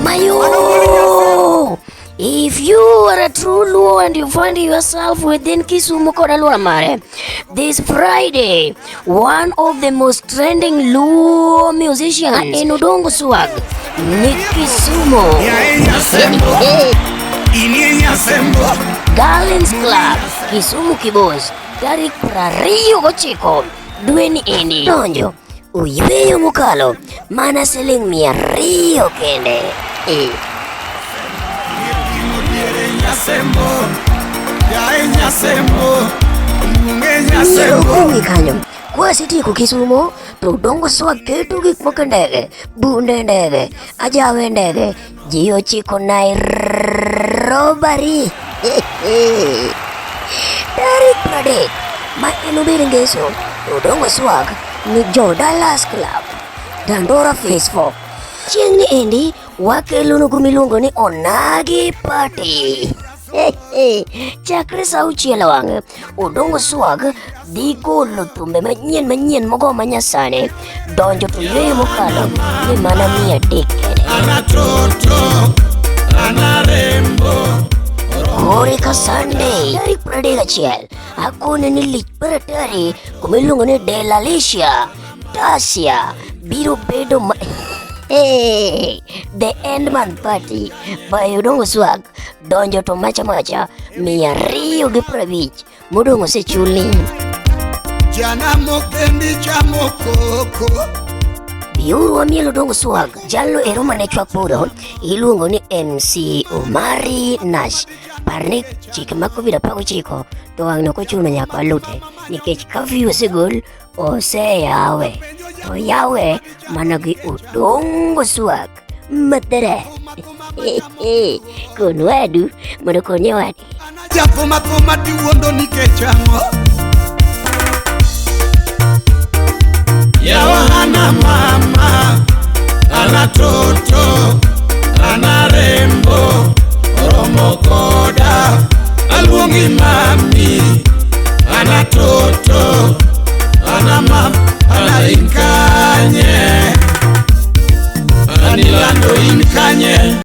Mayo! If you are a true Luo and you find yourself within Kisumu Kodalua Mare, this Friday, one of the most trending Luo musicians in Udongo Swag, Nick Kisumu, Garland's Club, Kisumu Kibos, Tarik Prario Gochiko, Dweni Indi, Donjo, Uyeyo Mukalo, Mana Seling Mia Rio Kende. Kanyo kwa siti ku Kisumu to Udongo Swag ketu gik moko ndege bunde ndege ajawe ndege jiyo chiko Nairobi tarik 30 ma enubiri ngeso Udongo Swag ni jo Dallas Club Dandora Phase 4 chieng' ni endi wakelo gumilungo ni Onagi Party. Chakre sa auchiel wang'e Udongo Swag dhi golo thumbe manyien mogo manyasani donjo to yweyo mokalo ni mana 300 Korika Sunday tarik 31 akone ni lich paratari kumiluongo ni Delalicia Tasia biro bedo the Endman Party by Udongo Swag donjo to macha 250 modong' osechuli. Jana mokendi chamo koko Biuru wamiel Udongo Swag jalo ero mane chwak puro iluongo ni MC Omari Nash. Parni chike ma Covid-19 to wang'no kochuno nyaka walute nikech curfew osegol oseyawe to yawe mana gi Udongo Swag matere kon wadu mondo konye wadi Japoma diwondo nikech ang'o Yawa ana mama ana to